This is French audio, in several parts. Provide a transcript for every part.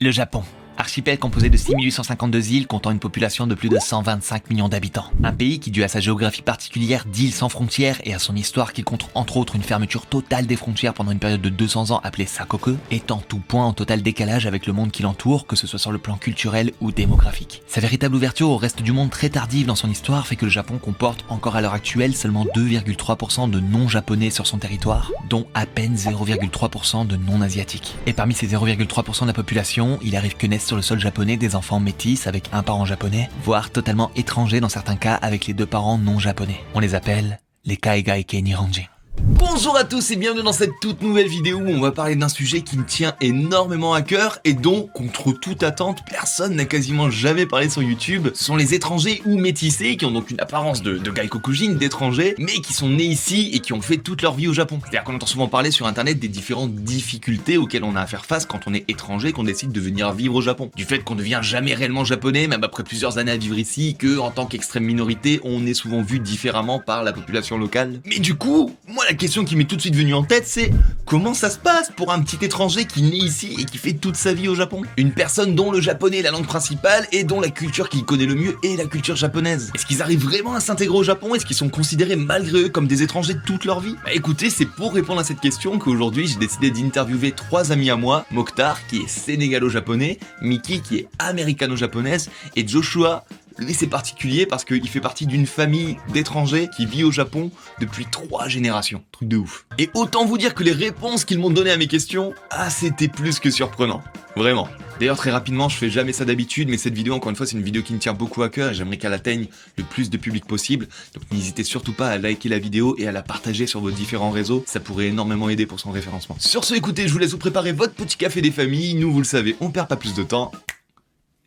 Le Japon. Archipel composé de 6852 îles comptant une population de plus de 125 millions d'habitants. Un pays qui, dû à sa géographie particulière d'îles sans frontières et à son histoire qui compte entre autres une fermeture totale des frontières pendant une période de 200 ans appelée Sakoku, est en tout point en total décalage avec le monde qui l'entoure, que ce soit sur le plan culturel ou démographique. Sa véritable ouverture au reste du monde très tardive dans son histoire fait que le Japon comporte encore à l'heure actuelle seulement 2,3% de non-japonais sur son territoire, dont à peine 0,3% de non-asiatiques. Et parmi ces 0,3% de la population, il arrive que naissent sur le sol japonais des enfants métis avec un parent japonais, voire totalement étrangers dans certains cas avec les deux parents non japonais. On les appelle les Kaigaike Nihonjin. Bonjour à tous et bienvenue dans cette toute nouvelle vidéo où on va parler d'un sujet qui me tient énormément à cœur et dont, contre toute attente, personne n'a quasiment jamais parlé sur YouTube. Ce sont les étrangers ou métissés qui ont donc une apparence de gaikokujin, d'étrangers, mais qui sont nés ici et qui ont fait toute leur vie au Japon. C'est-à-dire qu'on entend souvent parler sur internet des différentes difficultés auxquelles on a à faire face quand on est étranger, qu'on décide de venir vivre au Japon. Du fait qu'on ne devient jamais réellement japonais, même après plusieurs années à vivre ici, que en tant qu'extrême minorité, on est souvent vu différemment par la population locale. Mais du coup, moi la question qui m'est tout de suite venue en tête, c'est comment ça se passe pour un petit étranger qui naît ici et qui fait toute sa vie au Japon? Une personne dont le japonais est la langue principale et dont la culture qu'il connaît le mieux est la culture japonaise. Est-ce qu'ils arrivent vraiment à s'intégrer au Japon? Est-ce qu'ils sont considérés malgré eux comme des étrangers toute leur vie? Bah écoutez, c'est pour répondre à cette question qu'aujourd'hui j'ai décidé d'interviewer trois amis à moi, Mokhtar qui est sénégalo-japonais, Miki qui est américano-japonaise et Joshua. Lui c'est particulier parce qu'il fait partie d'une famille d'étrangers qui vit au Japon depuis 3 générations. Truc de ouf. Et autant vous dire que les réponses qu'ils m'ont données à mes questions, c'était plus que surprenant. Vraiment. D'ailleurs très rapidement, je fais jamais ça d'habitude, mais cette vidéo encore une fois c'est une vidéo qui me tient beaucoup à cœur et j'aimerais qu'elle atteigne le plus de public possible. Donc n'hésitez surtout pas à liker la vidéo et à la partager sur vos différents réseaux, ça pourrait énormément aider pour son référencement. Sur ce, écoutez, je vous laisse vous préparer votre petit café des familles, nous vous le savez, on perd pas plus de temps.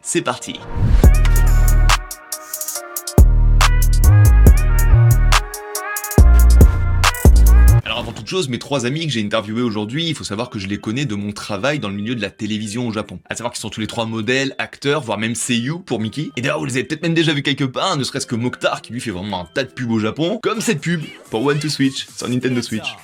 C'est parti. Avant toute chose, mes trois amis que j'ai interviewés aujourd'hui, il faut savoir que je les connais de mon travail dans le milieu de la télévision au Japon. À savoir qu'ils sont tous les trois modèles, acteurs, voire même seiyuu pour Miki. Et d'ailleurs, vous les avez peut-être même déjà vus quelque part, ne serait-ce que Mokhtar qui lui fait vraiment un tas de pubs au Japon, comme cette pub pour One to Switch sur Nintendo Switch.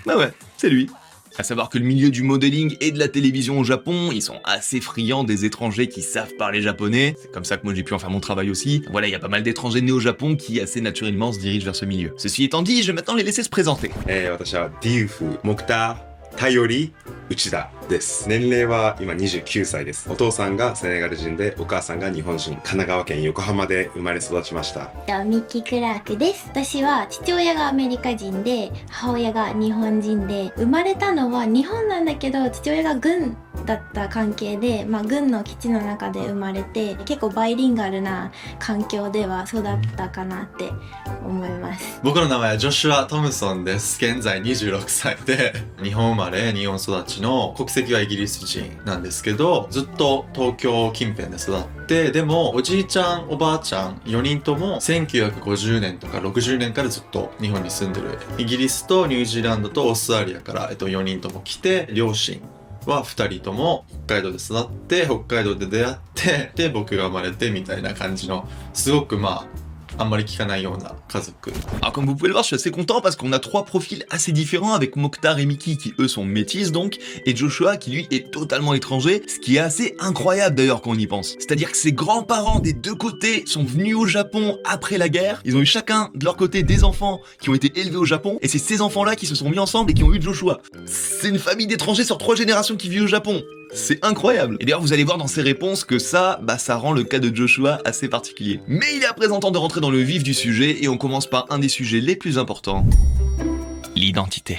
Bah ouais, c'est lui. À savoir que le milieu du modeling et de la télévision au Japon, ils sont assez friands des étrangers qui savent parler japonais. C'est comme ça que moi j'ai pu en faire mon travail aussi. Voilà, il y a pas mal d'étrangers nés au Japon qui assez naturellement se dirigent vers ce milieu. Ceci étant dit, je vais maintenant les laisser se présenter. 私はディーフモクタ頼り内田です。年齢は今29歳です。お父さんがセネガル人でお母さんが日本人。神奈川県横浜で生まれ育ちました。ミッキー・クラークです。私は父親がアメリカ人で母親が日本人で、生まれたのは日本なんだけど父親が軍だった関係で、軍の基地の中で生まれて結構バイリンガルな環境では育ったかなって思います。僕の名前はジョシュア・トムソンです。現在26歳で日本生まれ日本育ちの国籍はイギリス人なんですけど、ずっと東京近辺で育って、でもおじいちゃんおばあちゃん4人とも1950年とか60年からずっと日本に住んでる。イギリスとニュージーランドとオーストラリアから4人とも来て、両親は2人とも北海道で育って北海道で出会ってで僕が生まれてみたいな感じのすごくあんまり聞かないような家族。Alors comme vous pouvez le voir, je suis assez content parce qu'on a trois profils assez différents avec Mokhtar et Miki qui eux sont métis donc, et Joshua qui lui est totalement étranger, ce qui est assez incroyable d'ailleurs quand on y pense. C'est-à-dire que ses grands-parents des deux côtés sont venus au Japon après la guerre, ils ont eu chacun de leur côté des enfants qui ont été élevés au Japon, et c'est ces enfants-là qui se sont mis ensemble et qui ont eu Joshua. C'est une famille d'étrangers sur 3 générations qui vit au Japon. C'est incroyable. Et d'ailleurs vous allez voir dans ses réponses que ça rend le cas de Joshua assez particulier. Mais il est à présent temps de rentrer dans le vif du sujet et on commence par un des sujets les plus importants. L'identité.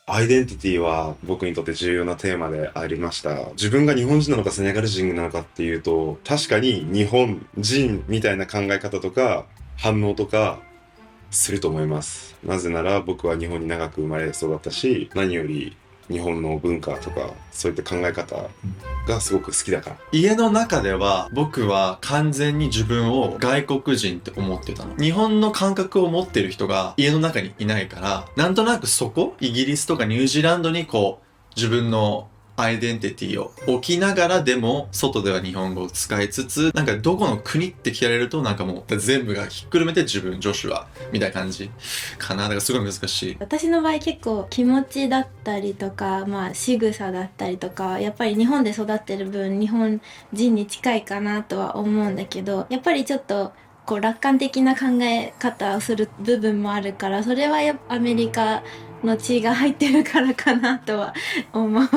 アイデンティティは僕にとって重要なテーマでありました。自分が日本人なのかセネガル人なのかっていうと、確かに日本人みたいな考え方とか反応とかすると思います。なぜなら僕は日本に長く生まれ育ったし、何より日本の文化とかそういった考え方がすごく好きだから。家の中では僕は完全に自分を外国人って思ってたの。日本の感覚を持ってる人が家の中にいないから、なんとなくイギリスとかニュージーランドに自分のアイデンティティを置きながらでも外では日本語を使いつつ、なんかどこの国って聞かれるとなんかもう全部がひっくるめて自分、ジョシュアみたいな感じかな。だからすごい難しい。私の場合結構気持ちだったりとか、仕草だったりとか、やっぱり日本で育ってる分日本人に近いかなとは思うんだけど、やっぱりちょっとこう楽観的な考え方をする部分もあるから、それはアメリカの血が入ってるからかなとは思う。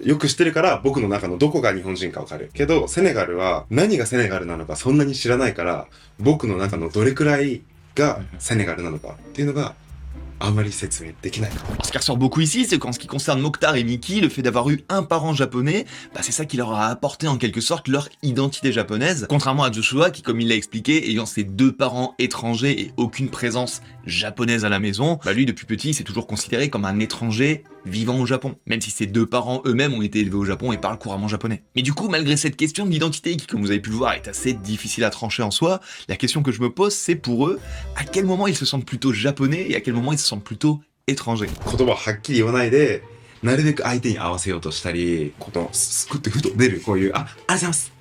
よく知ってるから僕の中のどこが日本人かわかる。けど、セネガルは何がセネガルなのかそんなに知らないから、僕の中のどれくらいがセネガルなのかっていうのがあまり説明できない。Ce qui ressort beaucoup ici, c'est qu'en ce qui concerne Mokhtar et Miki, le fait d'avoir eu un parent japonais, c'est ça qui leur a apporté en quelque sorte leur identité japonaise. Contrairement à Joshua, qui comme il l'a expliqué, ayant ses deux parents étrangers et aucune présence japonaise à la maison, lui depuis petit il s'est toujours considéré comme un étranger vivant au Japon, même si ses deux parents eux-mêmes ont été élevés au Japon et parlent couramment japonais. Mais du coup, malgré cette question de l'identité qui, comme vous avez pu le voir, est assez difficile à trancher en soi, la question que je me pose, c'est pour eux, à quel moment ils se sentent plutôt japonais et à quel moment ils se sentent plutôt étrangers. 言葉をはっきり言わないで、なるべく相手に合わせようとしたり、すくってふと出るこういう、ありがとうございます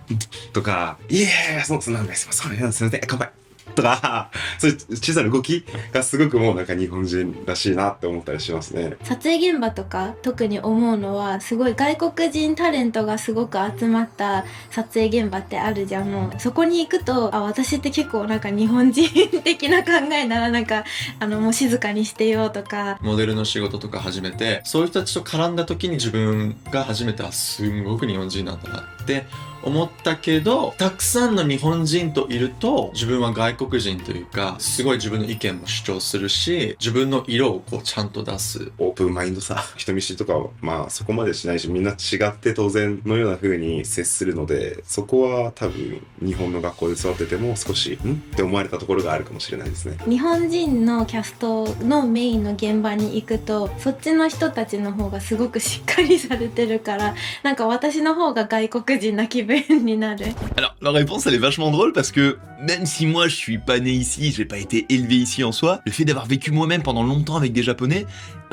とか、いえ、そうなんです、すいません、乾杯とか、そういう小さな動きがすごくもうなんか日本人らしいなって思ったりしますね。撮影現場とか特に思うのは、すごい外国人タレントがすごく集まった撮影現場ってあるじゃん。もうそこに行くと、私って結構なんか日本人的な考えならなんかもう静かにしてよとか。モデルの仕事とか始めて、そういう人たちと絡んだ時に自分が初めてすんごく日本人なんだなって思ったけど、たくさんの日本人といると自分は外国人というか、すごい自分の意見も主張するし、自分の色をこうちゃんと出す。オープンマインドさ、人見知りとかはそこまでしないし、みんな違って当然のような風に接するので、そこは多分日本の学校で育ってても少しって思われたところがあるかもしれないですね。日本人のキャストのメインの現場に行くと、そっちの人たちの方がすごくしっかりされてるから、なんか私の方が外国人な気分になる。Alors, la réponse, elle est vachement drôle parce que même si moi je suis pas né ici, j'ai pas été élevé ici en soi, le fait d'avoir vécu moi-même pendant longtemps avec des japonais,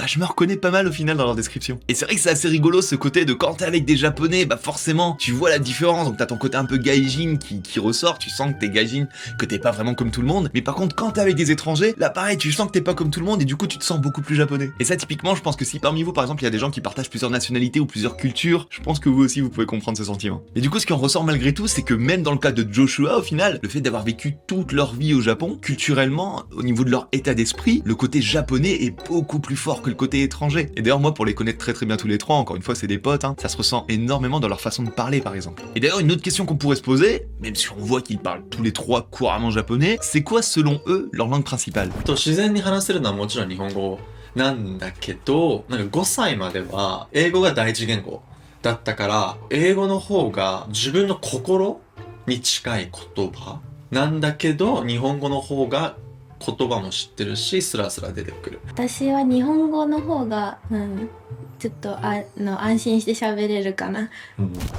je me reconnais pas mal au final dans leur description. Et c'est vrai que c'est assez rigolo ce côté de quand t'es avec des japonais, forcément tu vois la différence, donc t'as ton côté un peu gaijin qui ressort, tu sens que t'es gaijin, que t'es pas vraiment comme tout le monde, mais par contre quand t'es avec des étrangers, là pareil, tu sens que t'es pas comme tout le monde et du coup tu te sens beaucoup plus japonais. Et ça typiquement, je pense que si parmi vous par exemple il y a des gens qui partagent plusieurs nationalités ou plusieurs cultures, je pense que vous aussi vous pouvez comprendre ce sentiment. Et du coup ce qui en ressort malgré tout, c'est que même dans le cas de Joshua au final, le fait d'avoir vécu toute leur vie au Japon, culturellement, au niveau de leur état d'esprit, le côté japonais est beaucoup plus fort que le côté étranger. Et d'ailleurs moi pour les connaître très bien tous les trois, encore une fois c'est des potes, ça se ressent énormément dans leur façon de parler par exemple. Et d'ailleurs une autre question qu'on pourrait se poser, même si on voit qu'ils parlent tous les trois couramment japonais, c'est quoi selon eux leur langue principale? 自然に話せるのはもちろん日本語なんだけど、なんか5歳までは英語が第一言語だったから、英語の方が自分の心に近い言葉なんだけど、日本語の方が言葉も知ってるし、スラスラ出てくる。私は日本語の方が、ちょっと安心して喋れるかな。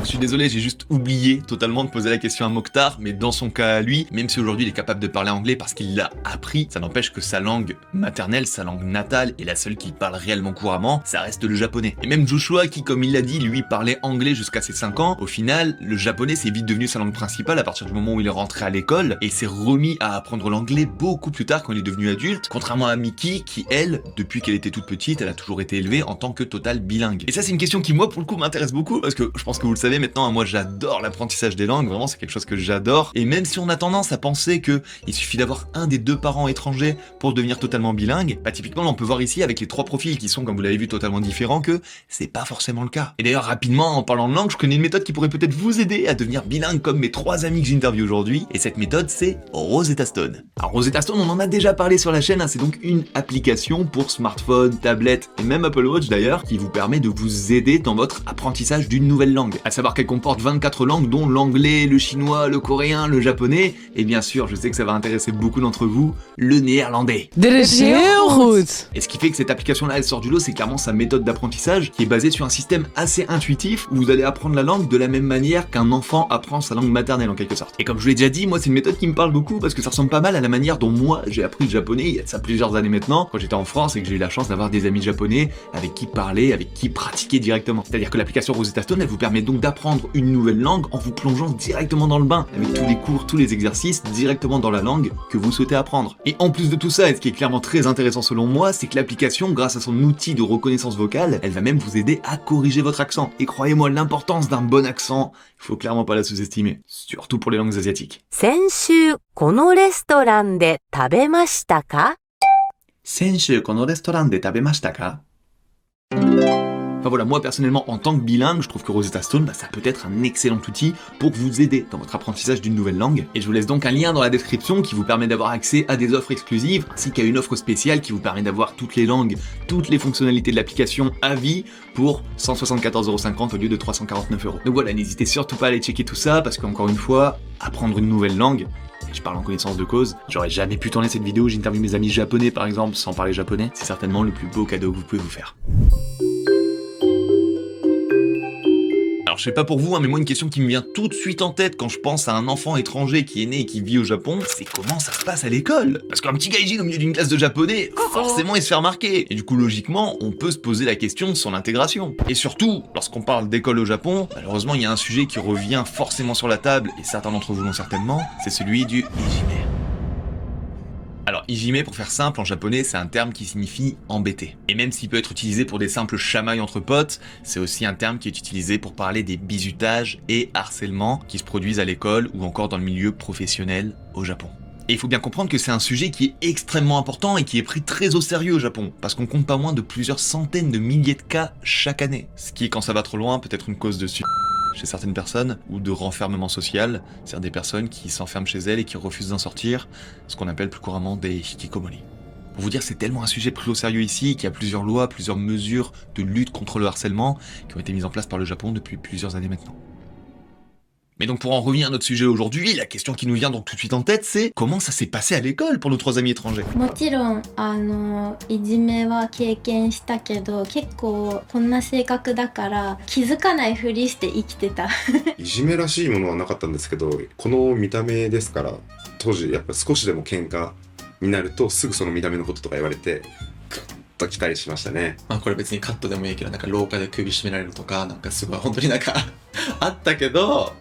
Je suis désolé, j'ai juste oublié totalement de poser la question à Mokhtar, mais dans son cas à lui, même si aujourd'hui il est capable de parler anglais parce qu'il l'a appris, ça n'empêche que sa langue maternelle, sa langue natale, et la seule qu'il parle réellement couramment, ça reste le japonais. Et même Joshua, qui comme il l'a dit, lui parlait anglais jusqu'à ses 5 ans, au final, le japonais c'est vite devenu sa langue principale à partir du moment où il est rentré à l'école, et s'est remis à apprendre l'anglais beaucoup plus tard quand il est devenu adulte, contrairement à Miki, qui elle, depuis qu'elle était toute petite, elle a toujours été élevée en tant que total bilingue. Et ça c'est une question qui moi pour le coup m'intéresse beaucoup parce que je pense que vous le savez maintenant, moi j'adore l'apprentissage des langues, vraiment c'est quelque chose que j'adore, et même si on a tendance à penser que il suffit d'avoir un des deux parents étrangers pour devenir totalement bilingue, typiquement là, on peut voir ici avec les trois profils qui sont comme vous l'avez vu totalement différents que c'est pas forcément le cas. Et d'ailleurs rapidement en parlant de langue, je connais une méthode qui pourrait peut-être vous aider à devenir bilingue comme mes 3 amis que j'interviewe aujourd'hui, et cette méthode c'est Rosetta Stone. Alors Rosetta Stone on en a déjà parlé sur la chaîne, c'est donc une application pour smartphone, tablette et même Apple Watch d'ailleurs qui vous permet de vous aider dans votre apprentissage d'une nouvelle langue. À savoir qu'elle comporte 24 langues dont l'anglais, le chinois, le coréen, le japonais et bien sûr, je sais que ça va intéresser beaucoup d'entre vous, le néerlandais. Et ce qui fait que cette application-là, elle sort du lot, c'est clairement sa méthode d'apprentissage qui est basée sur un système assez intuitif où vous allez apprendre la langue de la même manière qu'un enfant apprend sa langue maternelle en quelque sorte. Et comme je vous l'ai déjà dit, moi c'est une méthode qui me parle beaucoup parce que ça ressemble pas mal à la manière dont moi j'ai appris le japonais il y a de ça plusieurs années maintenant, quand j'étais en France et que j'ai eu la chance d'avoir des amis japonais avec qui parler, avec qui pratiquer directement. C'est-à-dire que l'application Rosetta Stone, elle vous permet donc d'apprendre une nouvelle langue en vous plongeant directement dans le bain, avec tous les cours, tous les exercices, directement dans la langue que vous souhaitez apprendre. Et en plus de tout ça, et ce qui est clairement très intéressant selon moi, c'est que l'application, grâce à son outil de reconnaissance vocale, elle va même vous aider à corriger votre accent. Et croyez-moi, l'importance d'un bon accent, il faut clairement pas la sous-estimer, surtout pour les langues asiatiques. 先週このレストランで食べましたか? 先週このレストランで食べましたか? Enfin voilà, moi personnellement en tant que bilingue, je trouve que Rosetta Stone, ça peut être un excellent outil pour vous aider dans votre apprentissage d'une nouvelle langue. Et je vous laisse donc un lien dans la description qui vous permet d'avoir accès à des offres exclusives, ainsi qu'à une offre spéciale qui vous permet d'avoir toutes les langues, toutes les fonctionnalités de l'application à vie pour 174,50€ au lieu de 349€. Donc voilà, n'hésitez surtout pas à aller checker tout ça, parce qu'encore une fois, apprendre une nouvelle langue, et je parle en connaissance de cause, j'aurais jamais pu tourner cette vidéo où j'interviewe mes amis japonais par exemple sans parler japonais, c'est certainement le plus beau cadeau que vous pouvez vous faire. Alors je sais pas pour vous, mais moi une question qui me vient tout de suite en tête quand je pense à un enfant étranger qui est né et qui vit au Japon, c'est comment ça se passe à l'école. Parce qu'un petit gaijin au milieu d'une classe de japonais, forcément il se fait remarquer. Et du coup logiquement, on peut se poser la question de son intégration. Et surtout, lorsqu'on parle d'école au Japon, malheureusement il y a un sujet qui revient forcément sur la table, et certains d'entre vous l'ont certainement, c'est celui du hijime. Alors, hijime, pour faire simple, en japonais, c'est un terme qui signifie embêter. Et même s'il peut être utilisé pour des simples chamailles entre potes, c'est aussi un terme qui est utilisé pour parler des bizutages et harcèlements qui se produisent à l'école ou encore dans le milieu professionnel au Japon. Et il faut bien comprendre que c'est un sujet qui est extrêmement important et qui est pris très au sérieux au Japon, parce qu'on compte pas moins de plusieurs centaines de milliers de cas chaque année. Ce qui, quand ça va trop loin, peut être une cause de chez certaines personnes, ou de renfermement social, c'est-à-dire des personnes qui s'enferment chez elles et qui refusent d'en sortir, ce qu'on appelle plus couramment des hikikomori. Pour vous dire, c'est tellement un sujet pris au sérieux ici qu'il y a plusieurs lois, plusieurs mesures de lutte contre le harcèlement qui ont été mises en place par le Japon depuis plusieurs années maintenant. Mais donc pour en revenir à notre sujet aujourd'hui, la question qui nous vient donc tout de suite en tête, c'est comment ça s'est passé à l'école pour nos trois amis étrangers? もちろんいじめは経験したけど、結構こんな性格だから気づかないふりして生きてた。いじめらしいものはなかったんですけど、この見た目ですから、当時やっぱ少しでも喧嘩になるとすぐその見た目のこととか言われて、グッと来たりしましたね。まあこれ別にカットでもいいけど、なんか廊下で首絞められるとか、なんかすごい本当になんかあったけど、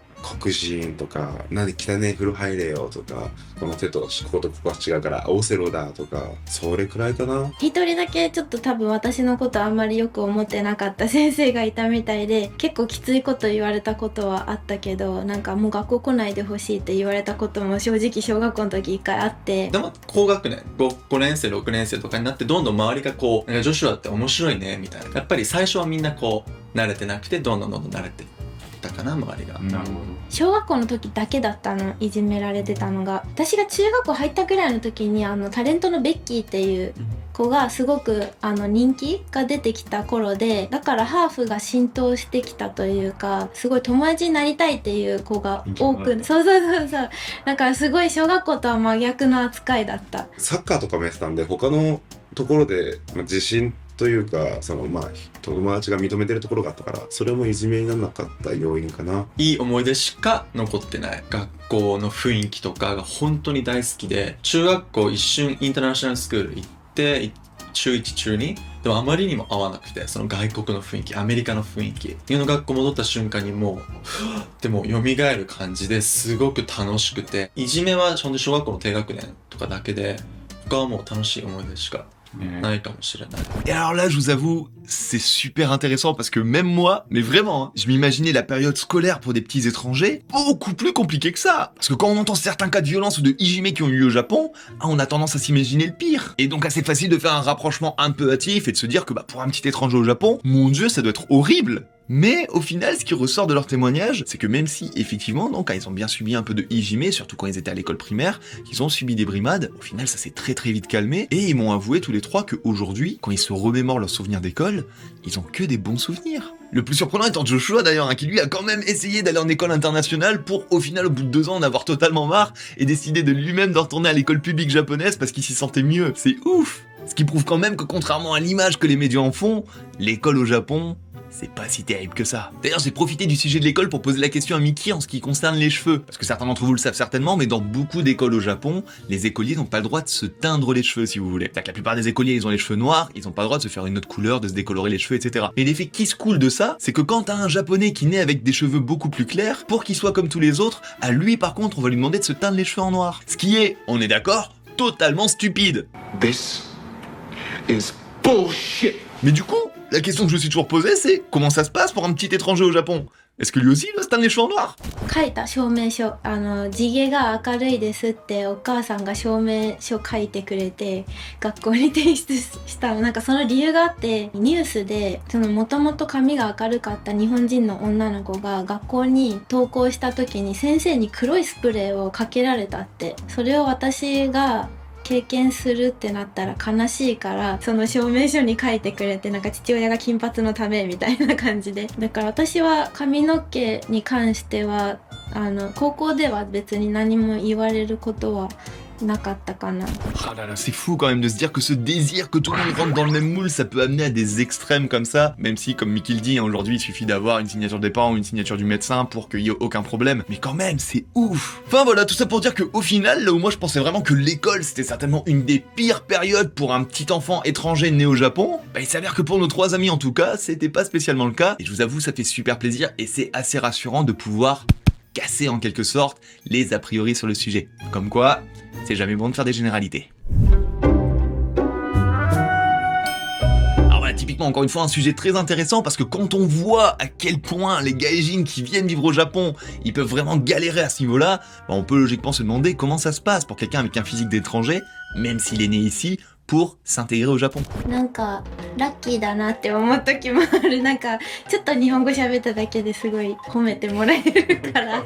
黒人とか、なんで汚ねえ風呂入れよとか、この手とこことここは違うからオセロだとか、それくらいかな。一人だけちょっと多分私のことあんまりよく思ってなかった先生がいたみたいで、結構きついこと言われたことはあったけど、なんかもう学校来ないでほしいって言われたことも正直小学校の時一回あって。でも高学年 5年生6年生とかになってどんどん周りがこう、なんかジョシュアって面白いねみたいな、やっぱり最初はみんなこう慣れてなくてどんどん慣れてたかな、周りが。小学校の時だけだったの、いじめられてたのが。私が中学校入ったぐらいの時にタレントのベッキーっていう子がすごく人気が出てきた頃で、だからハーフが浸透してきたというか、すごい友達になりたいっていう子が多く、そうだからすごい小学校とは真逆の扱いだった。サッカーとかもやってたんで、他のところで自信というか、友達が認めてるところがあったから、それもいじめにならなかった要因かな。いい思い出しか残ってない。学校の雰囲気とかが本当に大好きで、中学校一瞬インターナショナルスクール行って、中1中2でもあまりにも合わなくて、その外国の雰囲気、アメリカの雰囲気、日本の学校戻った瞬間にもうでも蘇る感じですごく楽しくて、いじめはほんと小学校の低学年とかだけで、他はもう楽しい思い出しかないかもしれない。Et alors là, je vous avoue, c'est super intéressant parce que même moi, mais vraiment, je m'imaginais la période scolaire pour des petits étrangers beaucoup plus compliquée que ça. Parce que quand on entend certains cas de violence ou de hijime qui ont eu lieu au Japon, on a tendance à s'imaginer le pire. Et donc assez facile de faire un rapprochement un peu hâtif et de se dire que pour un petit étranger au Japon, mon Dieu, ça doit être horrible. Mais au final, ce qui ressort de leur témoignage, c'est que même si, effectivement, donc, ils ont bien subi un peu de hijime, surtout quand ils étaient à l'école primaire, qu'ils ont subi des brimades, au final, ça s'est très très vite calmé, et ils m'ont avoué tous les trois qu'aujourd'hui, quand ils se remémorent leurs souvenirs d'école, ils ont que des bons souvenirs. Le plus surprenant étant Joshua d'ailleurs, qui lui a quand même essayé d'aller en école internationale pour, au final, au bout de 2 ans, en avoir totalement marre, et décider de lui-même de retourner à l'école publique japonaise parce qu'il s'y sentait mieux. C'est ouf! Ce qui prouve quand même que contrairement à l'image que les médias en font, l'école au Japon, c'est pas si terrible que ça. D'ailleurs, j'ai profité du sujet de l'école pour poser la question à Mickey en ce qui concerne les cheveux. Parce que certains d'entre vous le savent certainement, mais dans beaucoup d'écoles au Japon, les écoliers n'ont pas le droit de se teindre les cheveux, si vous voulez. C'est-à-dire que la plupart des écoliers, ils ont les cheveux noirs, ils ont pas le droit de se faire une autre couleur, de se décolorer les cheveux, etc. Et l'effet qui se coule de ça, c'est que quand t'as un japonais qui naît avec des cheveux beaucoup plus clairs, pour qu'il soit comme tous les autres, à lui par contre, on va lui demander de se teindre les cheveux en noir. Ce qui est, on est d'accord, totalement stupide. This is bullshit. Mais du coup, la question que je me suis toujours posée, c'est comment ça se passe pour un petit étranger au Japon? Est-ce que lui aussi il va se teindre les cheveux en noir? 書いた証明書地毛が明るいですってお母さんが証明書書いてくれて学校に提出したの。なんかその理由があって、ニュースでもともと髪が明るかった日本人の女の子が学校に登校した時に先生に黒いスプレーをかけられたって。それを私が経験するってなったら悲しいから、その証明書に書いてくれて、なんか父親が金髪のためみたいな感じで。だから私は髪の毛に関しては高校では別に何も言われることはなかったかな。 Ah là là, c'est fou quand même de se dire que ce désir que tout le monde rentre dans le même moule, ça peut amener à des extrêmes comme ça, même si, comme Mickey le dit, aujourd'hui il suffit d'avoir une signature des parents ou une signature du médecin pour qu'il y ait aucun problème, mais quand même, c'est ouf. Enfin voilà, tout ça pour dire qu'au final, là où moi je pensais vraiment que l'école c'était certainement une des pires périodes pour un petit enfant étranger né au Japon, bah il s'avère que pour nos trois amis en tout cas, c'était pas spécialement le cas, et je vous avoue, ça fait super plaisir, et c'est assez rassurant de pouvoir casser en quelque sorte les a priori sur le sujet. Comme quoi, c'est jamais bon de faire des généralités. Alors voilà, typiquement encore une fois un sujet très intéressant parce que quand on voit à quel point les gaijins qui viennent vivre au Japon, ils peuvent vraiment galérer à ce niveau-là, bah on peut logiquement se demander comment ça se passe pour quelqu'un avec un physique d'étranger, même s'il est né ici, pour s'intégrer au Japon. なんかラッキーだなって思う時もある。なんかちょっと日本語喋っただけですごい褒めてもらえるから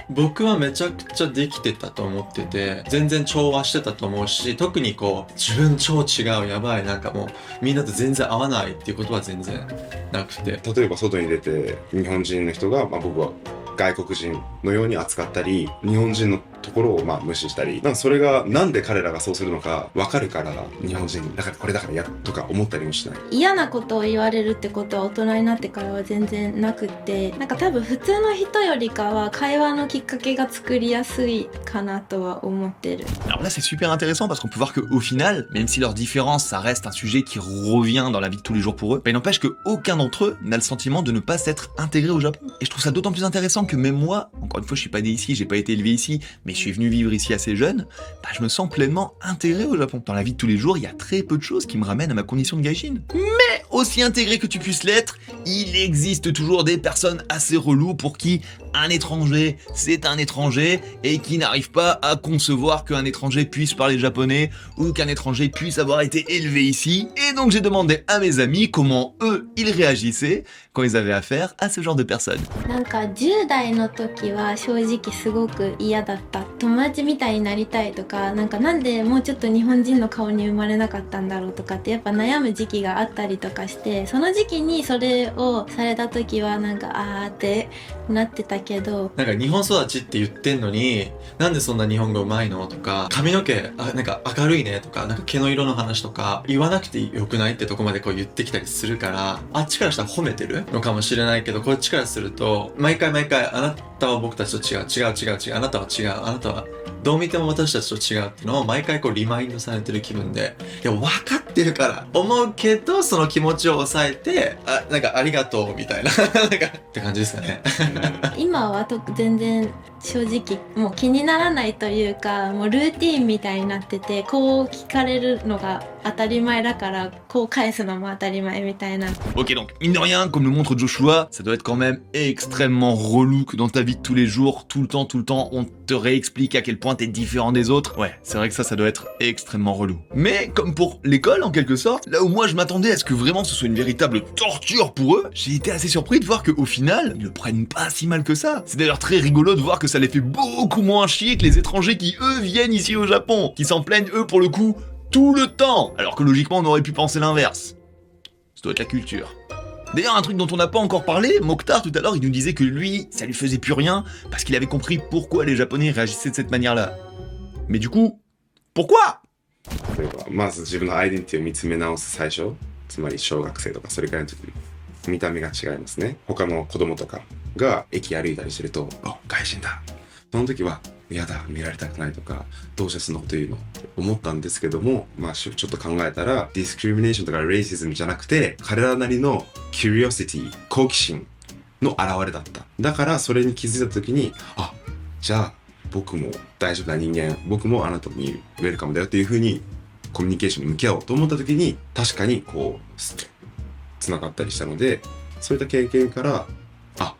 僕はめちゃくちゃできてたと思ってて、全然調和してたと思うし、特にこう自分超違う、やばい、なんかもうみんなと全然合わないっていうことは全然なくて。例えば外に出て日本人の人が、僕は外国人のように扱ったり、日本人のところを無視したり、それがなんで彼らがそうするのか分かるから、日本人だからこれだからやとか思ったりもしない。嫌なことを言われるってことは大人になってからは全然なくって、なんか多分普通の人よりかは会話のきっかけが作りやすいかなとは思ってる。 Alors là c'est super intéressant parce qu'on peut voir qu'au final, même si leur différence ça reste un sujet qui revient dans la vie de tous les jours pour eux, bah, il n'empêche qu'aucun d'entre eux n'a le sentiment de ne pas s'être intégré au Japon. Et je trouve ça d'autant plus intéressant que même moi, encore une fois je suis pas né ici, j'ai pas été élevé ici, mais je suis venu vivre ici assez jeune, bah, je me sens pleinement intégré au Japon. Dans la vie de tous les jours, il y a très peu de choses qui me ramènent à ma condition de gaijin. Mais aussi intégré que tu puisses l'être, il existe toujours des personnes assez reloues pour qui un étranger, c'est un étranger et qui n'arrive pas à concevoir qu'un étranger puisse parler japonais ou qu'un étranger puisse avoir été élevé ici. Et donc j'ai demandé à mes amis comment eux, ils réagissaient quand ils avaient affaire à ce genre de personnes. なんか10代の時は正直すごく嫌だった。友達みたいになりたいとか、なんでもうちょっと日本人の顔に生まれなかったんだろうとかってやっぱ悩む時期があったりとかして、その時期にそれをされた時はなんかあーってなってたけど、なんか日本育ちって言ってんのに、なんでそんな日本語上手いのとか、髪の毛なんか明るいねとか、なんか毛の色の話とか言わなくてよくないってとこまでこう言ってきたりするから、あっちからしたら褒めてるのかもしれないけど、こっちからすると毎回あなたは僕たちと違う、あなたは違う、あなたはどう見ても私たちと違うっていうのを毎回こうリマインドされてる気分で、いや分かってるから思うけど、その気持ちを抑えて、なんかありがとうみたいななんかって感じですかね今は全然正直もう気にならないというか、もうルーティーンみたいになってて、こう聞かれるのが当たり前だからこう返すのも当たり前みたいな。 Ok, donc mine de rien, comme le montre Joshua, ça doit être quand même extrêmement relou que dans ta vie de tous les jours, tout le temps, on te réexplique à quel point t'es différent des autres. Ouais, c'est vrai que ça doit être extrêmement relou. Mais comme pour l'école en quelque sorte, là où moi je m'attendais à ce que vraiment ce soit une véritable torture pour eux, j'ai été assez surpris de voir qu'au final, ils le prennent pas si mal que ça. C'est d'ailleurs très rigolo de voir que ça les fait beaucoup moins chier que les étrangers qui eux viennent ici au Japon, qui s'en plaignent eux pour le coup tout le temps, alors que logiquement on aurait pu penser l'inverse. Ça doit être la culture. D'ailleurs, un truc dont on n'a pas encore parlé, Mokhtar tout à l'heure, il nous disait que lui, ça lui faisait plus rien, parce qu'il avait compris pourquoi les Japonais réagissaient de cette manière-là. Mais du coup, pourquoi? 例えばまず自分のアイデンティティを見つめ直す最初、つまり小学生とかそれくらいの時見た目が違いますね。他の子供とかが駅歩いたりしてると、あ、外人だ。その時は、嫌だ、見られたくないとか、どうしてそんなこと言うのって思ったんですけども、まあちょっと考えたら、ディスクリミネーションとかレイシズムじゃなくて、彼らなりのキュリオシティ、好奇心の表れだった。だからそれに気づいた時に、あ、じゃあ僕も大丈夫な人間、僕もあなたにウェルカムだよっていう風にコミュニケーションに向き合おうと思った時に、確かにこう、繋がったりしたので、そういった経験から、あ、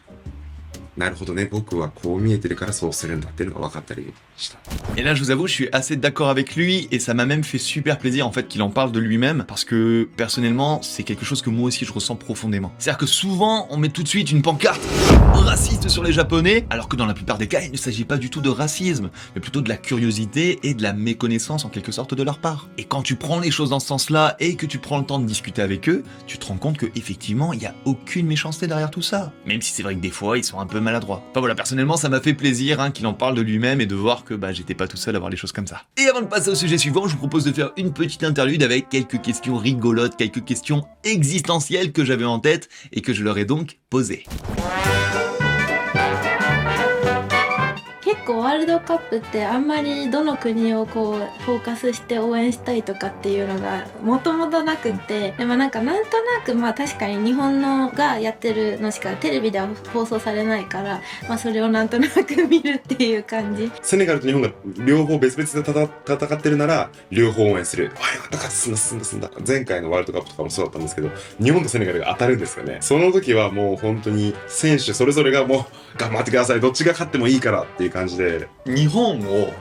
なるほどね、僕はこう見えてるからそうするんだっていうのが分かったりした。Et là, je vous avoue, je suis assez d'accord avec lui et ça m'a même fait super plaisir en fait qu'il en parle de lui-même parce que personnellement, c'est quelque chose que moi aussi je ressens profondément. C'est-à-dire que souvent, on met tout de suite une pancarte raciste sur les Japonais, alors que dans la plupart des cas, il ne s'agit pas du tout de racisme, mais plutôt de la curiosité et de la méconnaissance en quelque sorte de leur part. Et quand tu prends les choses dans ce sens-là et que tu prends le temps de discuter avec eux, tu te rends compte que effectivement, il y a aucune méchanceté derrière tout ça. Même si c'est vrai que des fois, ils sont un peu maladroits. Enfin voilà, personnellement, ça m'a fait plaisir qu'il en parle de lui-même et de voir que j'étais pas tout seul à voir les choses comme ça. Et avant de passer au sujet suivant, je vous propose de faire une petite interlude avec quelques questions rigolotes, quelques questions existentielles que j'avais en tête et que je leur ai donc posées. 結構ワールドカップってあんまりどの国をこうフォーカスして応援したいとかっていうのがもともとなくって、でもなんとなくまあ確かに日本のがやってるのしかテレビでは放送されないから、まあそれをなんとなく見るっていう感じ。セネガルと日本が両方別々で戦ってるなら両方応援する。あ、よかったか、進んだ。前回のワールドカップとかもそうだったんですけど、日本とセネガルが当たるんですよね。その時はもう本当に選手それぞれがもう頑張ってください、どっちが勝ってもいいからっていう感じで。日本を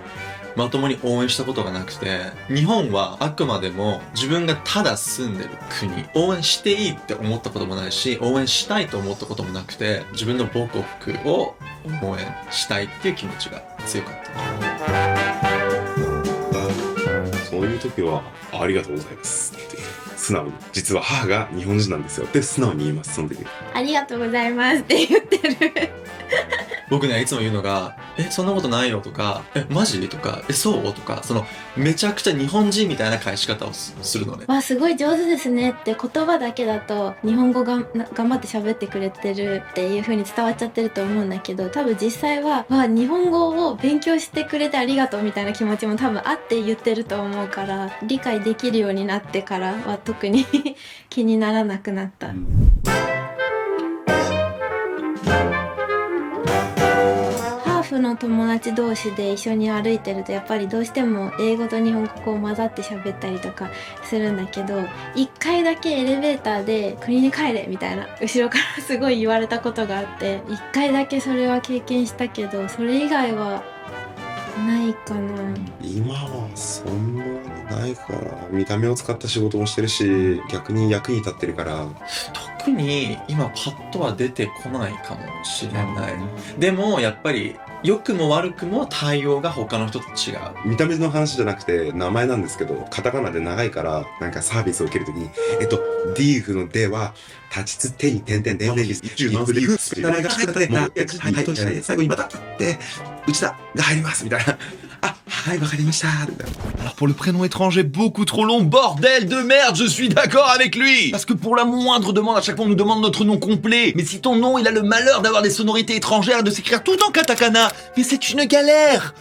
まともに応援したことがなくて、日本はあくまでも自分がただ住んでる国、応援していいって思ったこともないし、応援したいと思ったこともなくて、自分の母国を応援したいっていう気持ちが強かった。そういう時は、ありがとうございますって素直に、実は母が日本人なんですよって素直に言います。その時ありがとうございますって言ってる。僕ね、いつも言うのが、そんなことないよとか、マジとか、そうとか、めちゃくちゃ日本人みたいな返し方をするのね。わ、すごい上手ですねって言葉だけだと日本語頑張って喋ってくれてるっていう風に伝わっちゃってると思うんだけど、多分実際は日本語を勉強してくれてありがとうみたいな気持ちも多分あって言ってると思うから、理解できるようになってからは特に気にならなくなった。の友達同士で一緒に歩いてるとやっぱりどうしても英語と日本語こう混ざって喋ったりとかするんだけど、1回だけエレベーターで国に帰れみたいな後ろからすごい言われたことがあって、1回だけそれは経験したけど、それ以外はないかな。今はそんなにないから、見た目を使った仕事もしてるし、逆に役に立ってるから。特に今パッとは出てこないかもしれない。でもやっぱり良くも悪くも対応が他の人と違う。見た目の話じゃなくて名前なんですけど、カタカナで長いからなんかサービスを受けるときに、ディーフのでは立ちつ手に点々でネギスのでフス名前が来たでなはいとして最後にまたって内田が入りますみたいな。あ、はい、わかりました。Alors pour le prénom étranger beaucoup trop long, bordel de merde, je suis d'accord avec lui. Parce que pour la moindre demande, à chaque fois on nous demande notre nom complet. Mais si ton nom il a le malheur d'avoir des sonorités étrangères et de s'écrire tout en katakana, mais c'est une galère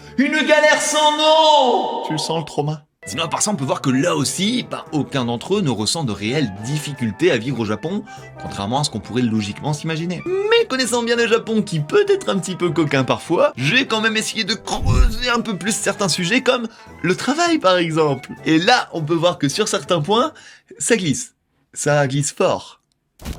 sans nom. Tu le sens le trauma? Sinon, à part ça, on peut voir que là aussi, aucun d'entre eux ne ressent de réelles difficultés à vivre au Japon, contrairement à ce qu'on pourrait logiquement s'imaginer. Mais connaissant bien le Japon, qui peut être un petit peu coquin parfois, j'ai quand même essayé de creuser un peu plus certains sujets, comme le travail par exemple. Et là, on peut voir que sur certains points, ça glisse. Ça glisse fort.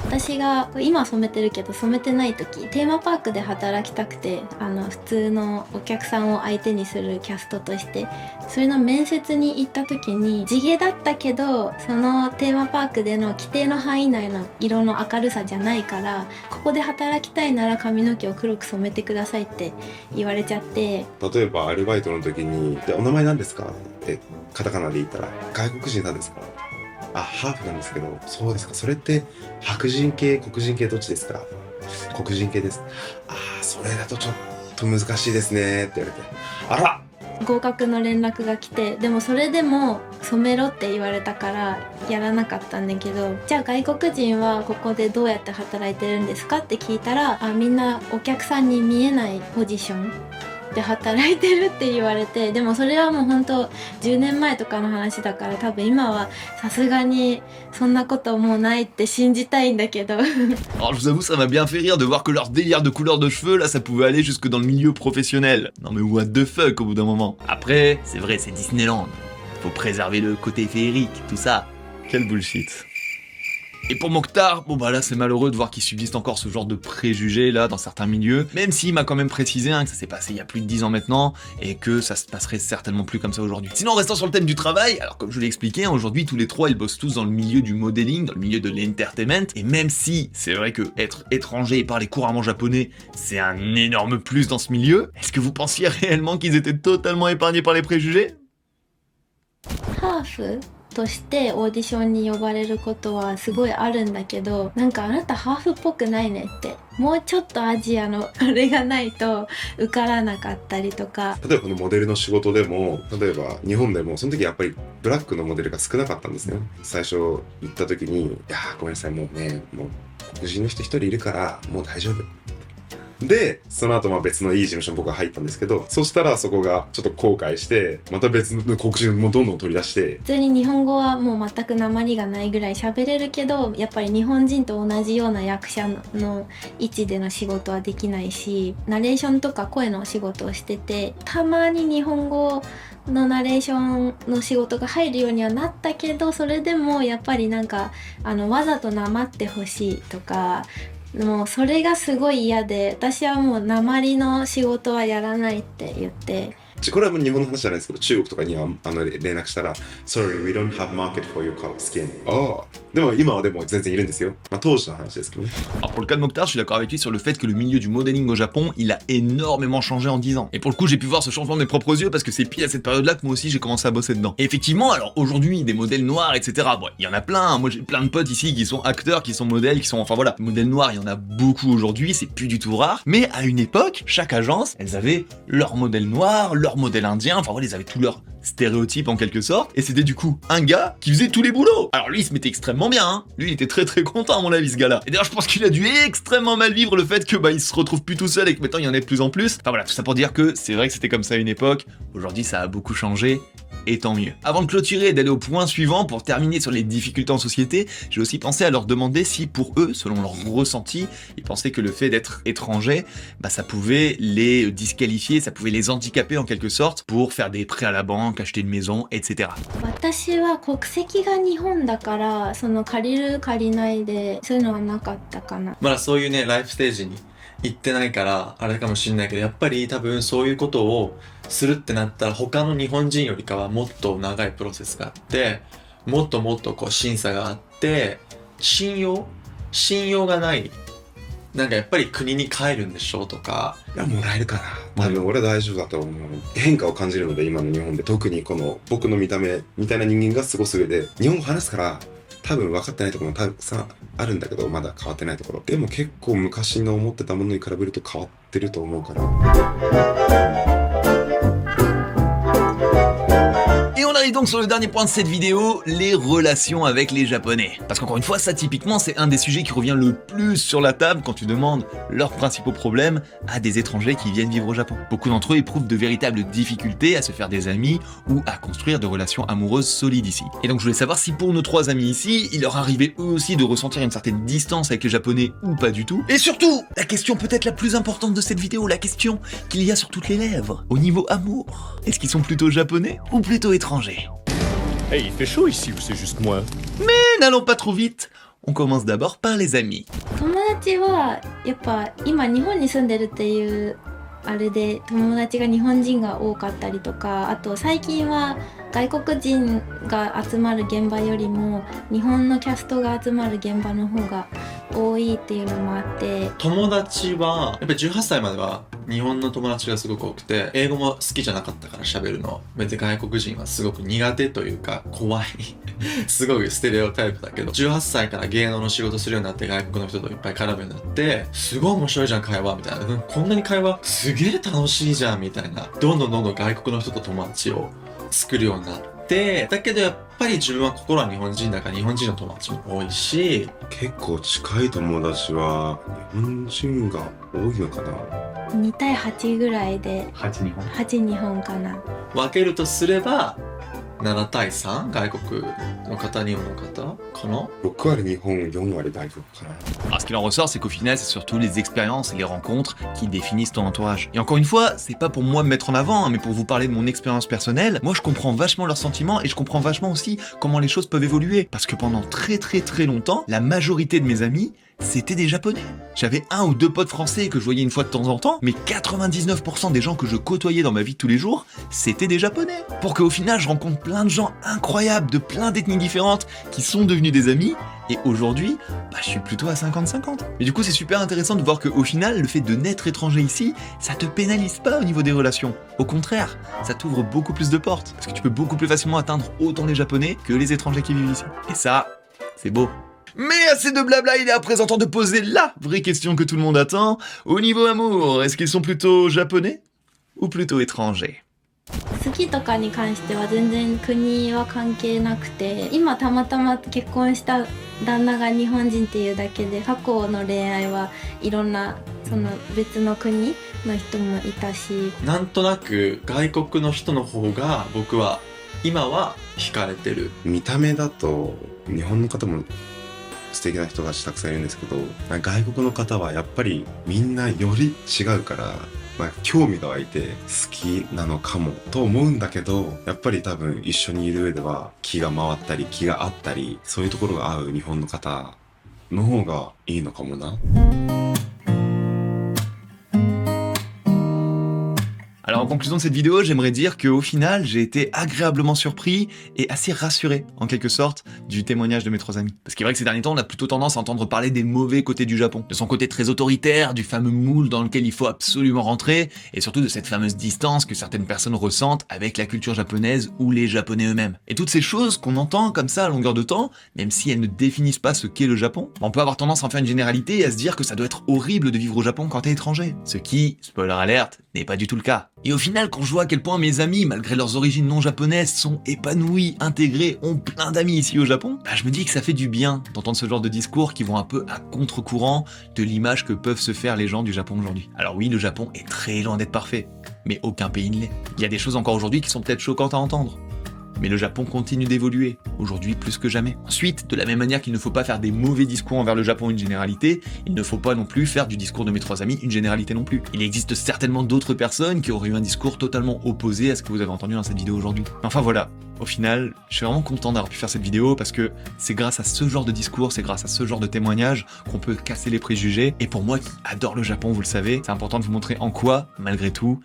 私が今は染めてるけど染めてない時、テーマパークで働きたくて、普通のお客さんを相手にするキャストとしてそれの面接に行った時に、地毛だったけどそのテーマパークでの規定の範囲内の色の明るさじゃないから、ここで働きたいなら髪の毛を黒く染めてくださいって言われちゃって。例えばアルバイトの時に「お名前なんですか?」ってカタカナで言ったら「外国人なんですか?」あ、ハーフなんですけど、そうですか。それって白人系、黒人系どっちですか？黒人系です。ああ、それだとちょっと難しいですねって言われて、あら。合格の連絡が来て、でもそれでも染めろって言われたからやらなかったんだけど、じゃあ外国人はここでどうやって働いてるんですかって聞いたら、みんなお客さんに見えないポジションで働いてるって言われて、でもそれはもう本当10年前とかの話だから、多分今はさすがにそんなこともうないって信じたいんだけどAlors je vous avoue, ça m'a bien fait rire de voir que leur délire de couleur de cheveux, là, ça pouvait aller jusque dans le milieu professionnel. Non mais what the fuck au bout d'un moment. Après, c'est vrai, c'est Disneyland. Faut préserver le côté féerique, tout ça. Quel bullshit. Et pour Mokhtar, bon bah là c'est malheureux de voir qu'il subsiste encore ce genre de préjugés là dans certains milieux, même s'il m'a quand même précisé que ça s'est passé il y a plus de 10 ans maintenant, et que ça se passerait certainement plus comme ça aujourd'hui. Sinon, restant sur le thème du travail, alors comme je vous l'ai expliqué, aujourd'hui tous les trois ils bossent tous dans le milieu du modeling, dans le milieu de l'entertainment, et même si c'est vrai que être étranger et parler couramment japonais, c'est un énorme plus dans ce milieu, est-ce que vous pensiez réellement qu'ils étaient totalement épargnés par les préjugés? ハーフとしてオーディションに呼ばれることはすごいあるんだけど、なんかあなたハーフっぽくないねって、もうちょっとアジアのあれがないと受からなかったりとか。例えばこのモデルの仕事でも、例えば日本でもその時やっぱりブラックのモデルが少なかったんですね。最初行った時に、いやーごめんなさい、もうね、もう黒人の人一人いるからもう大丈夫。で、その後別のいい事務所に僕が入ったんですけど、そしたらそこがちょっと後悔して、また別の黒人もどんどん取り出して。普通に日本語はもう全く訛りがないぐらい喋れるけど、やっぱり日本人と同じような役者の位置での仕事はできないし、ナレーションとか声の仕事をしてて、たまに日本語のナレーションの仕事が入るようにはなったけど、それでもやっぱりなんかわざとなまってほしいとか、もうそれがすごい嫌で、私はもう訛りの仕事はやらないって言って。これはもう日本の話じゃないですけど、中国とかには連絡したら Sorry, we don't have market for your color skin. でも今はでも全然いるんですよ。当時の話ですけどね。Alors pour le cas de Mokhtar, je suis d'accord avec lui sur le fait que le milieu du modeling au Japon, il a énormément changé en 10 ans. Et pour le coup, j'ai pu voir ce changement de mes propres yeux parce que c'est pile à cette période-là que moi aussi j'ai commencé à bosser dedans. Et effectivement, alors aujourd'hui, des modèles noirs, etc. Bon, il y en a plein. Moi j'ai plein de potes ici qui sont acteurs, qui sont modèles, qui sont, enfin voilà, modèles noirs, il y en a beaucoup aujourd'hui, c'est plus du tout rare. Mais à une époque, chaque agence, elles avaient leur modèle noir, leur modèle indien, enfin voilà, ils avaient tous leurs stéréotypes en quelque sorte. Et c'était du coup un gars qui faisait tous les boulots. Alors lui, il se mettait extrêmement bien, hein. Lui, il était très très content à mon avis, ce gars-là. Et d'ailleurs, je pense qu'il a dû extrêmement mal vivre le fait que il se retrouve plus tout seul et que maintenant il y en ait de plus en plus. Enfin voilà, tout ça pour dire que c'est vrai que c'était comme ça à une époque. Aujourd'hui, ça a beaucoup changé. Et tant mieux. Avant de clôturer et d'aller au point suivant, pour terminer sur les difficultés en société, j'ai aussi pensé à leur demander si pour eux, selon leur ressenti, ils pensaient que le fait d'être étranger, ça pouvait les disqualifier, ça pouvait les handicaper en quelque sorte pour faire des prêts à la banque, acheter une maison, etc. 私は国籍が日本だから、その借りる借りないでそういうのはなかったかな。まだそういうね、ライフステージに行ってないからあれかもしれないけど、やっぱり多分そういうことをするってなったら他の日本人よりかはもっと長いプロセスがあって、もっともっとこう審査があって、信用がない。なんかやっぱり国に帰るんでしょうとか。いや、もらえるかな。多分俺は大丈夫だと思う。変化を感じるので、今の日本で。特にこの僕の見た目みたいな人間が過ごす上で、日本語話すから多分分かってないところもたくさんあるんだけど、まだ変わってないところ。でも結構昔の思ってたものに比べると変わってると思うから。Et on arrive donc sur le dernier point de cette vidéo, les relations avec les Japonais. Parce qu'encore une fois, ça typiquement c'est un des sujets qui revient le plus sur la table quand tu demandes leurs principaux problèmes à des étrangers qui viennent vivre au Japon. Beaucoup d'entre eux éprouvent de véritables difficultés à se faire des amis ou à construire des relations amoureuses solides ici. Et donc je voulais savoir si pour nos trois amis ici, il leur arrivait eux aussi de ressentir une certaine distance avec les Japonais ou pas du tout. Et surtout, la question peut-être la plus importante de cette vidéo, la question qu'il y a sur toutes les lèvres, au niveau amour. Est-ce qu'ils sont plutôt japonais ou plutôt étrangers? Hey, il fait chaud ici ou c'est juste moi? Mais n'allons pas trop vite. On commence d'abord par les amis. 友達はやっぱ今日本に住んでるっていうあれで友達が日本人が多かったりとか、あと最近は外国人が集まる現場よりも日本のキャストが集まる現場の方が多いっていうのもあって。友達はやっぱり18歳までは日本の友達がすごく多くて、英語も好きじゃなかったから喋るの。別に外国人はすごく苦手というか怖いすごいステレオタイプだけど、18歳から芸能の仕事するようになって外国の人といっぱい絡むようになって、すごい面白いじゃん会話みたいな、こんなに会話すげえ楽しいじゃんみたいな、どんどん外国の人と友達を作るようになって、だけどやっぱり自分は心は日本人だから日本人の友達も多いし、結構近い友達は日本人が多いのかな。2対8ぐらいで8日本。8日本かな。分けるとすれば7対3外国の方日本の方かな。6割日本、4割外国かな。Alors ce qu'il en ressort, c'est qu'au final, c'est surtout les expériences et les rencontres qui définissent ton entourage. Et encore une fois, c'est pas pour moi me mettre en avant, hein, mais pour vous parler de mon expérience personnelle. Moi, je comprends vachement leurs sentiments et je comprends vachement aussi comment les choses peuvent évoluer. Parce que pendant très longtemps, la majorité de mes amis, c'était des japonais. J'avais 1 ou 2 potes français que je voyais une fois de temps en temps, mais 99% des gens que je côtoyais dans ma vie de tous les jours, c'était des japonais. Pour qu'au final, je rencontre plein de gens incroyables, de plein d'ethnies différentes, qui sont devenus des amis, et aujourd'hui, je suis plutôt à 50-50. Mais du coup, c'est super intéressant de voir qu'au final, le fait de naître étranger ici, ça te pénalise pas au niveau des relations. Au contraire, ça t'ouvre beaucoup plus de portes, parce que tu peux beaucoup plus facilement atteindre autant les japonais que les étrangers qui vivent ici. Et ça, c'est beau. Mais assez de blabla, il est à présent temps de poser la vraie question que tout le monde attend. Au niveau amour, est-ce qu'ils sont plutôt japonais ou plutôt étrangers? 好きとかに関しては全然国は関係なくて、今たまたま結婚した旦那が日本人っていうだけで、過去の恋愛はいろんなその別の国の人もいたし、なんとなく外国の人の方が僕は今は惹かれてる。見た目だと日本の方も素敵な人がたくさんいるんですけど、外国の方はやっぱりみんなより違うから、興味が湧いて好きなのかもと思うんだけど、やっぱり多分一緒にいる上では気が回ったり気が合ったり、そういうところが合う日本の方の方がいいのかもな。Alors en conclusion de cette vidéo, j'aimerais dire qu'au final, j'ai été agréablement surpris et assez rassuré, en quelque sorte, du témoignage de mes 3 amis. Parce qu'il est vrai que ces derniers temps, on a plutôt tendance à entendre parler des mauvais côtés du Japon. De son côté très autoritaire, du fameux moule dans lequel il faut absolument rentrer, et surtout de cette fameuse distance que certaines personnes ressentent avec la culture japonaise ou les Japonais eux-mêmes. Et toutes ces choses qu'on entend comme ça à longueur de temps, même si elles ne définissent pas ce qu'est le Japon, on peut avoir tendance à en faire une généralité et à se dire que ça doit être horrible de vivre au Japon quand t'es étranger. Ce qui, spoiler alert, n'est pas du tout le cas. Et au final, quand je vois à quel point mes amis, malgré leurs origines non japonaises, sont épanouis, intégrés, ont plein d'amis ici au Japon, je me dis que ça fait du bien d'entendre ce genre de discours qui vont un peu à contre-courant de l'image que peuvent se faire les gens du Japon aujourd'hui. Alors oui, le Japon est très loin d'être parfait, mais aucun pays ne l'est. Il y a des choses encore aujourd'hui qui sont peut-être choquantes à entendre. Mais le Japon continue d'évoluer, aujourd'hui plus que jamais. Ensuite, de la même manière qu'il ne faut pas faire des mauvais discours envers le Japon une généralité, il ne faut pas non plus faire du discours de mes 3 amis une généralité non plus. Il existe certainement d'autres personnes qui auraient eu un discours totalement opposé à ce que vous avez entendu dans cette vidéo aujourd'hui. Enfin voilà, au final, je suis vraiment content d'avoir pu faire cette vidéo parce que c'est grâce à ce genre de discours, c'est grâce à ce genre de témoignages qu'on peut casser les préjugés. Et pour moi qui adore le Japon, vous le savez, c'est important de vous montrer en quoi, malgré tout,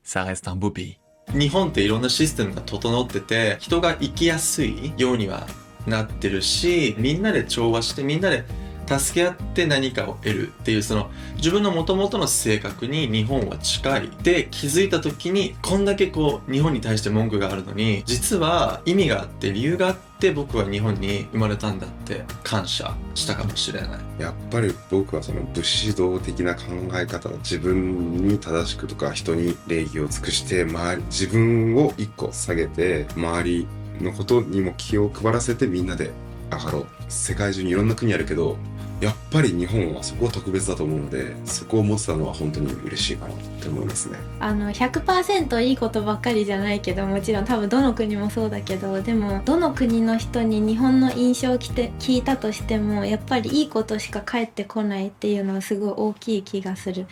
ça reste un beau pays. 日本っていろんなシステムが整ってて、人が生きやすいようにはなってるし、みんなで調和してみんなで助け合って何かを得るっていう、その自分の元々の性格に日本は近いで気づいた時に、こんだけこう日本に対して文句があるのに、実は意味があって理由があって僕は日本に生まれたんだって感謝したかもしれない。やっぱり僕はその武士道的な考え方、自分に正しくとか人に礼儀を尽くして自分を一個下げて周りのことにも気を配らせてみんなで上がろう。世界中にいろんな国あるけど、やっぱり日本はそこは特別だと思うので、そこを持ってたのは本当に嬉しいかなって思いますね。100% いいことばっかりじゃないけど、もちろん多分どの国もそうだけど、でもどの国の人に日本の印象を聞いたとしても、やっぱりいいことしか返ってこないっていうのはすごい大きい気がする。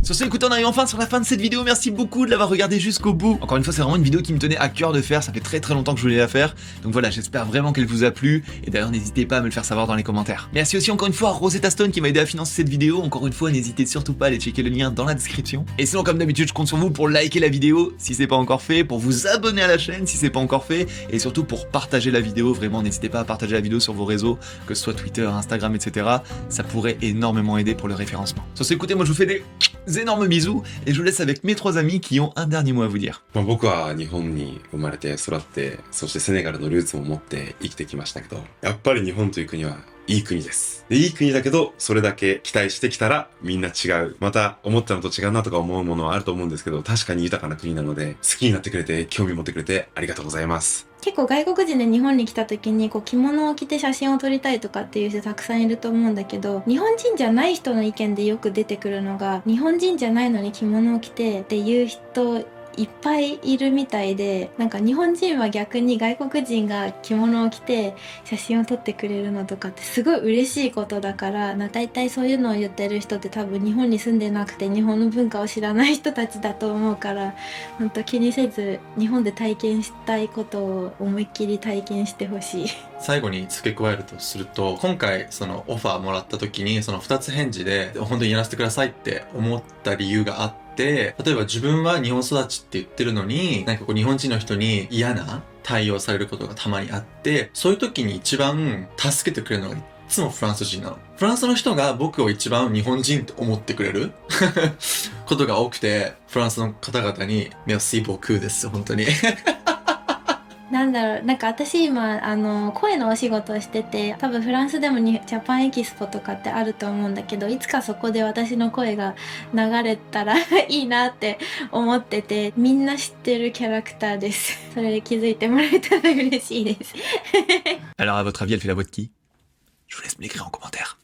Sur ce, écoute, on arrive enfin sur la fin de cette vidéo. Merci beaucoup de l'avoir regardé jusqu'au bout. Encore une fois, c'est vraiment une vidéo qui me tenait à cœur de faire. Ça fait très longtemps que je voulais la faire. Donc voilà, j'espère vraiment qu'elle vous a plu. Et d'ailleurs, n'hésitez pas à me le faire savoir dans les commentaires. Merci aussi encore une fois à Rosetta Stone qui m'a aidé à financer cette vidéo. Encore une fois, n'hésitez surtout pas à aller checker le lien dans la description. Et sinon, comme d'habitude, je compte sur vous pour liker la vidéo si c'est pas encore fait, pour vous abonner à la chaîne si c'est pas encore fait, et surtout pour partager la vidéo. Vraiment, n'hésitez pas à partager la vidéo sur vos réseaux, que ce soit Twitter, Instagram, etc. Ça pourrait énormément aider pour le référencement. Sur ce, écoutez, moi je vous fais des énormes bisous et je vous laisse avec mes 3 amis qui ont un dernier mot à vous dire. 僕は日本に生まれて育って、そしてセネガルのルーツも持って生きてきましたけど、やっぱり日本という国はいい国です。で、いい国だけど、それだけ期待してきたらみんな違う。また思ったのと違うなとか思うものはあると思うんですけど、確かに豊かな国なので、好きになってくれて、興味持ってくれてありがとうございます。結構外国人で日本に来た時にこう着物を着て写真を撮りたいとかっていう人たくさんいると思うんだけど、日本人じゃない人の意見でよく出てくるのが、日本人じゃないのに着物を着てっていう人いっぱいいるみたいで、なんか日本人は逆に外国人が着物を着て写真を撮ってくれるのとかってすごい嬉しいことだから、大体そういうのを言ってる人って多分日本に住んでなくて日本の文化を知らない人たちだと思うから、本当気にせず日本で体験したいことを思いっきり体験してほしい。最後に付け加えるとすると、今回そのオファーもらった時にその2つ返事で本当にやらせてくださいって思った理由があって、例えば自分は日本育ちって言ってるのに、なんかこう日本人の人に嫌な対応されることがたまにあって、そういう時に一番助けてくれるのがいつもフランス人なの。フランスの人が僕を一番日本人と思ってくれることが多くて、フランスの方々にメルシーボクです本当に。なんだろう、なんか私今声のお仕事をしてて、多分フランスでもジャパンエキスポとかってあると思うんだけど、いつかそこで私の声が流れたらいいなって思ってて、みんな知ってるキャラクターです。それで気づいてもらえたら嬉しいです。Alors à votre avis, elle fait la voix de qui? Je vous laisse me l'écrire en commentaire.